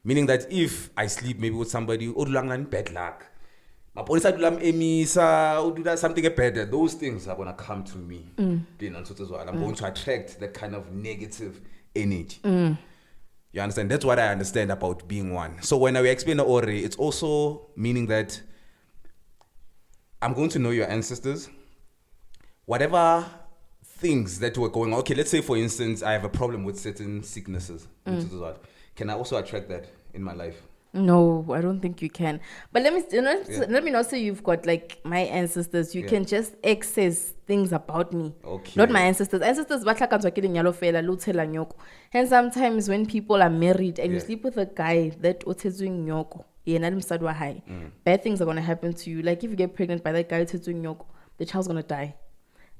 Meaning that if I sleep maybe with somebody, bad luck. Something better, those things are going to come to me. I'm going to attract that kind of negative energy. You understand? That's what I understand about being one. So when I explain the Ore, it's also meaning that I'm going to know your ancestors. Whatever things that were going on. Okay, let's say for instance, I have a problem with certain sicknesses. Can I also attract that in my life? No, I don't think you can. But let me not say you've got like my ancestors. You can just access things about me. Okay. Not my ancestors. Ancestors, hence sometimes when people are married and you sleep with a guy that nyoko, bad things are gonna happen to you. Like if you get pregnant by that guy nyoko, the child's gonna die.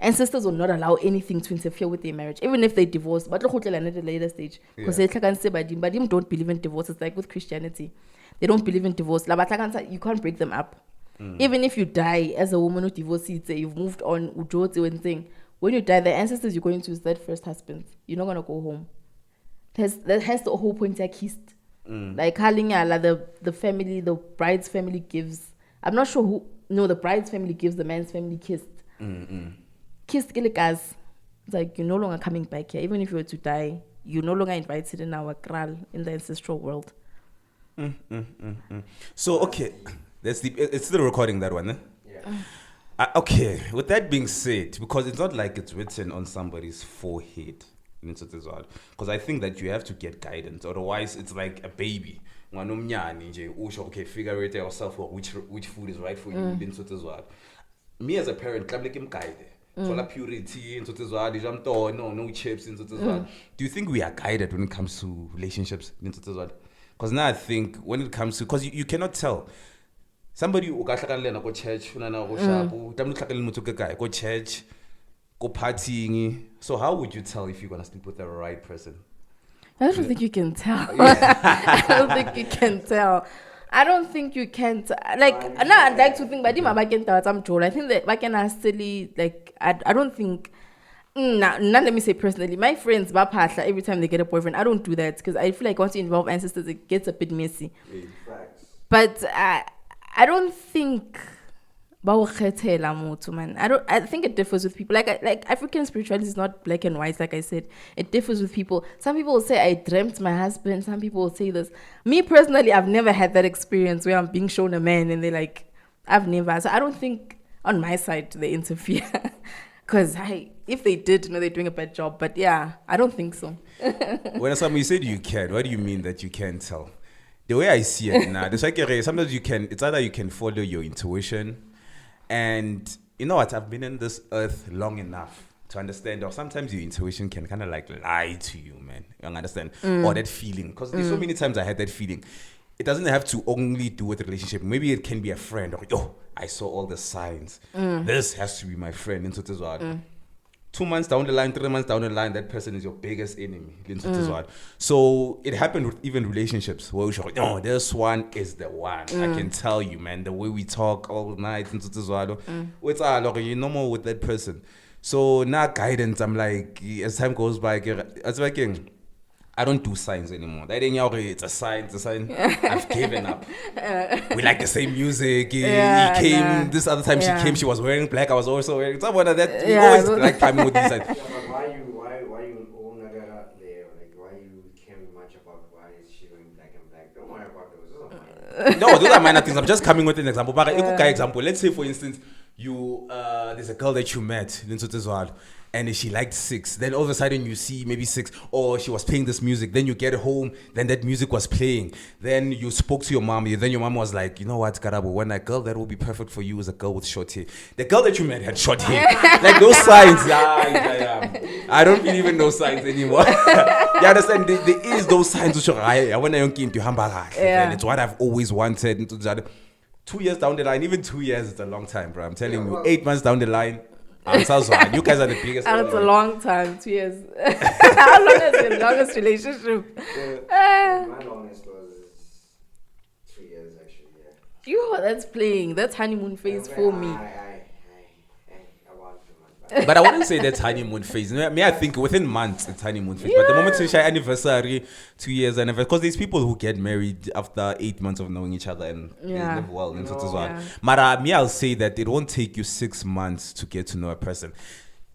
Ancestors will not allow anything to interfere with their marriage, even if they divorce. But at a later stage, because they don't believe in divorce. It's like with Christianity, they don't believe in divorce. You can't break them up. Even if you die as a woman who divorces, you've moved on. When you die, the ancestors you're going to is that first husband. You're not gonna go home. That has the whole point. Kissed, like the family, the bride's family gives. I'm not sure who. No, the bride's family gives the man's family kissed. Kissed Gilikas. It's like you're no longer coming back here. Even if you were to die, you're no longer invited in our kral in the ancestral world. So okay, that's the. It's still recording that one, eh? Yeah. Okay. With that being said, because it's not like it's written on somebody's forehead, because I think that you have to get guidance. Otherwise, it's like a baby. Okay, figure it yourself which food is right for you. Me as a parent, I'm guide. Purity, no chips. Do you think we are guided when it comes to relationships? Because now I think when it comes to, because you cannot tell somebody who go church, go church, go partying. So how would you tell if you're gonna sleep with the right person? I don't think you can tell. I don't think you can tell. I don't think you can I'd like to think, but I think that I can silly. Like I don't think. Let me say personally, my friends every time they get a boyfriend. I don't do that because I feel like once you involve ancestors, it gets a bit messy. But I don't think. Man. I think it differs with people. Like African spirituality is not black and white. Like I said, it differs with people. Some people will say I dreamt my husband. Some people will say this. Me personally, I've never had that experience where I'm being shown a man and they're like, I've never. So I don't think on my side they interfere. Because if they did, they're doing a bad job. But yeah, I don't think so. When somebody said you can, what do you mean that you can't tell? The way I see it now, sometimes you can. It's either you can follow your intuition. And you know what? I've been in this earth long enough to understand, or sometimes your intuition can kind of like lie to you, man. You understand? Or that feeling. Because there's so many times I had that feeling. It doesn't have to only do with a relationship. Maybe it can be a friend. Or, I saw all the signs. This has to be my friend. Into this world. 2 months down the line, 3 months down the line, that person is your biggest enemy. So it happened with even relationships where we show, this one is the one. I can tell you, man, the way we talk all night, it's you're no more with that person. So now guidance, I'm like, as time goes by, I don't do signs anymore. It's a sign. I've given up. We like the same music. He came this other time. She came. She was wearing black. I was also wearing someone that. We always like timing with these signs. But why you own there? Like why you caring much about why is she wearing black and black? Don't worry about those. No, those are minor things. I'm just coming with an example. But example. Let's say for instance, you there's a girl that you met in Sotezwalo. And she liked 6. Then all of a sudden you see maybe 6. Or she was playing this music. Then you get home. Then that music was playing. Then you spoke to your mom. Then your mom was like, you know what, Karabo, when a girl that will be perfect for you is a girl with short hair. The girl that you met had short hair. Like those signs. I don't believe in those signs anymore. You understand? There is those signs which are when I into Hambaga. And it's what I've always wanted. 2 years down the line, even 2 years is a long time, bro. I'm telling you, 8 months down the line. I'm so sorry. You guys are the biggest. And it's a long time, 2 years. How long is your longest relationship? My longest was 3 years, actually. That's playing. That's honeymoon phase for me. I want 2 months, But I wouldn't say that's honeymoon phase. Me, I think within months it's honeymoon phase. But the moment you share anniversary, 2 years anniversary, because there's people who get married after 8 months of knowing each other and they live well and so as well. Yeah. But me, I'll say that it won't take you 6 months to get to know a person.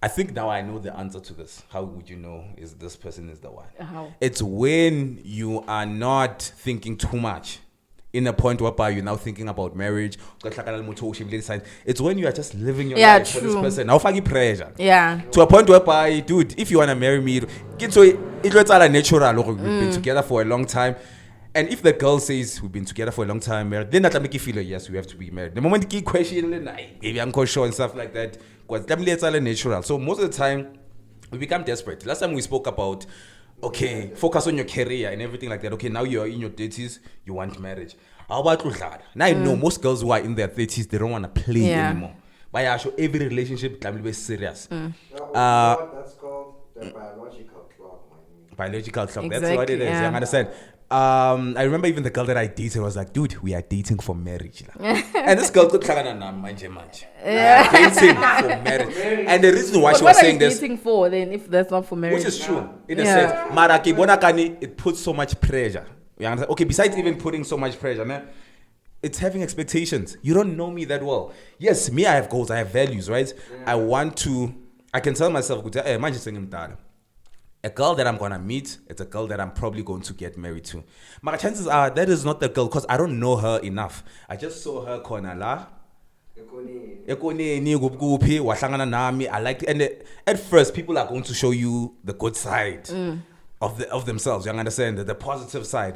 I think now I know the answer to this. How would you know is this person is the one? How? It's when you are not thinking too much. In a point whereby you're now thinking about marriage. It's when you are just living your life for this true. person. Now fucking pressure. Yeah. To a point whereby, dude, if you want to marry me, it's all natural. We've been together for a long time. And if the girl says we've been together for a long time, then that make you feel like, yes, we have to be married. The moment you keep questioning, maybe I'm quite sure and stuff like that, because it's all natural. So most of the time, we become desperate. Last time we spoke about, okay, focus on your career and everything like that. Okay, now you're in your 30s, you want marriage. How about Luhlada? Now I know most girls who are in their 30s, they don't want to play anymore. But I show every relationship can be serious. That's called the biological clock, man. Biological clock. Exactly, That's what it is. yeah. You understand? I remember even the girl that I dated was like, dude, we are dating for marriage. And this girl could dating for marriage. And the reason why But she what was are saying you this, dating for then if that's not for marriage? which is true in a sense, Maraki Bonakani, it puts so much pressure. You understand? Okay, besides even putting so much pressure, man, it's having expectations. You don't know me that well. Yes, me, I have goals, I have values, right? I can tell myself, a girl that I'm gonna meet, it's a girl that I'm probably going to get married to. My chances are that is not the girl because I don't know her enough. I just saw her corner. I like it. And at first people are going to show you the good side of themselves. You understand? The positive side.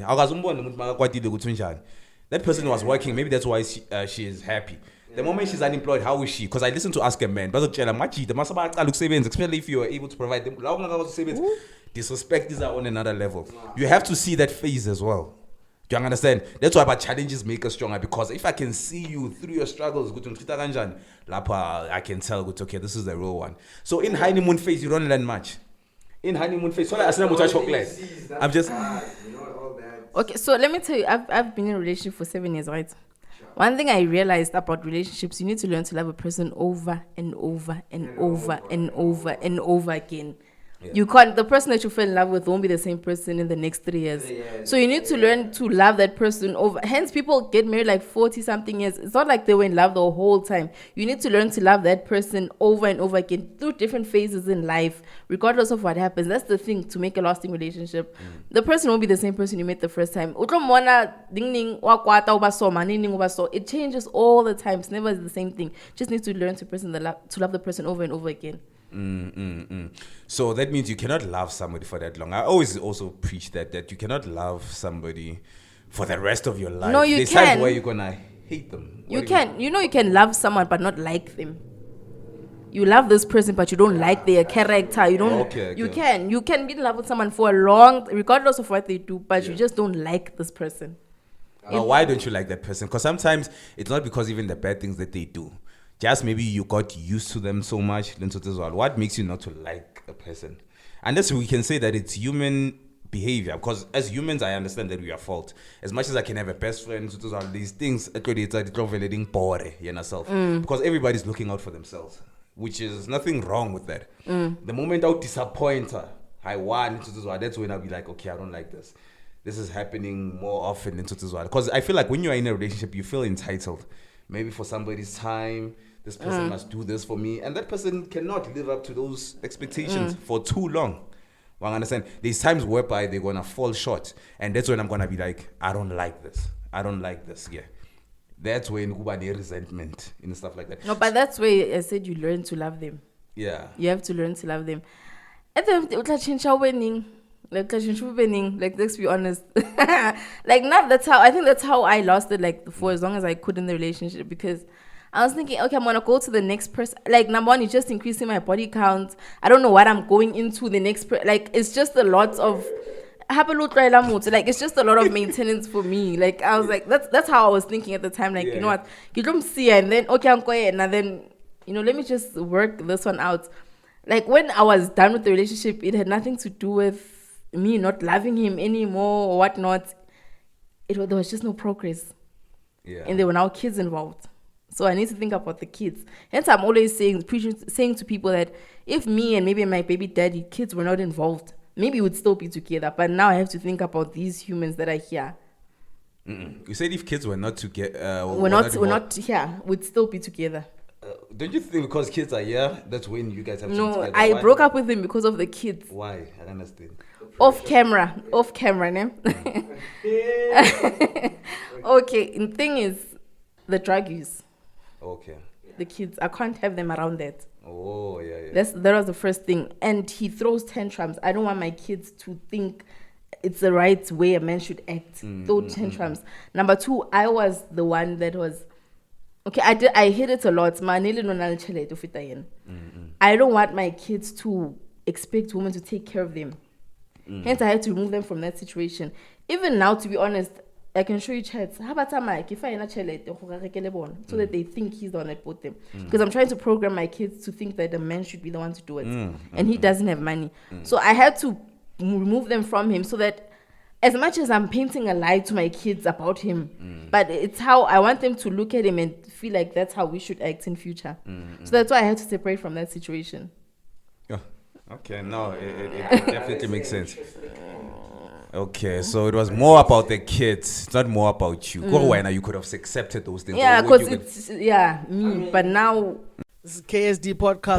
That person was working, maybe that's why she is happy. The moment she's unemployed, how is she? Because I listen to Ask a Man. Especially if you are able to provide them. Disrespect is on another level. You have to see that phase as well. Do you understand? That's why about challenges make us stronger. Because if I can see you through your struggles, I can tell, okay, this is the real one. So in honeymoon phase, you don't learn much. In honeymoon phase, I'm just... Okay, so let me tell you, I've been in a relationship for 7 years, right? One thing I realized about relationships, you need to learn to love a person over and over and over and over and over again. Yeah. You can't, the person that you fell in love with won't be the same person in the next 3 years. So you need to learn to love that person over. Hence, people get married like 40 something years. It's not like they were in love the whole time. You need to learn to love that person over and over again through different phases in life, regardless of what happens. That's the thing to make a lasting relationship. The person won't be the same person you met the first time. It changes all the time. It's never the same thing. Just need to learn to love the person over and over again. So that means you cannot love somebody for that long. I always also preach that you cannot love somebody for the rest of your life. No, you There's can. times where you're gonna hate them. You can. You can love someone but not like them. You love this person but you don't like their character. You don't. Okay. You can be in love with someone for a long, regardless of what they do, but you just don't like this person. Why don't you like that person? Because sometimes it's not because even the bad things that they do. Just maybe you got used to them so much. What makes you not to like a person? Unless we can say that it's human behavior. Because as humans, I understand that we are at fault. As much as I can have a best friend, these things, because everybody's looking out for themselves, which is nothing wrong with that. The moment I'll disappoint her, that's when I'll be like, okay, I don't like this. This is happening more often than because I feel like when you are in a relationship, you feel entitled. Maybe for somebody's time, this person must do this for me. And that person cannot live up to those expectations for too long. Well, I understand. There's times whereby they're going to fall short. And that's when I'm going to be like, I don't like this. Yeah. That's when you have resentment and stuff like that. No, but that's where I said you learn to love them. Yeah. You have to learn to love them. And then winning. Like, let's be honest. I think that's how I lost it, for as long as I could in the relationship, because I was thinking, okay, I'm gonna go to the next person. Like, number one, it's just increasing my body count. I don't know what I'm going into the next it's just a lot of it's just a lot of maintenance for me. Like, I was like, that's how I was thinking at the time. Like, you know what, you don't see it, and then okay, I'm going, and then let me just work this one out. Like, when I was done with the relationship, it had nothing to do with me not loving him anymore or whatnot. There was just no progress. Yeah. And there were now kids involved. So I need to think about the kids. Hence, I'm always saying to people that if me and maybe my baby daddy kids were not involved, maybe we'd still be together. But now I have to think about these humans that are here. You said if kids were not together, We're not here. We'd still be together. Don't you think because kids are here, that's when you guys have to be No, together? I Why? broke up with him because of the kids. Why? I don't understand. Off camera, ne? Okay, the thing is, the drug use. Okay. The kids, I can't have them around that. Oh, yeah. That was the first thing. And he throws tantrums. I don't want my kids to think it's the right way a man should act. Throw tantrums. Number two, I was the one that was... Okay, I hear it a lot. I don't want my kids to expect women to take care of them. Hence, I had to remove them from that situation. Even now, to be honest, I can show you chats. How about Mike? If I so that they think he's the one that bought them. Because I'm trying to program my kids to think that the man should be the one to do it. And he doesn't have money. So I had to remove them from him so that as much as I'm painting a lie to my kids about him, but it's how I want them to look at him and feel like that's how we should act in future. So that's why I had to separate from that situation. Yeah. Okay, no, it definitely makes sense. Okay, so it was more about the kids. It's not more about you. Go away now. You could have accepted those things. Yeah, because it's me. But now this is KSD podcast.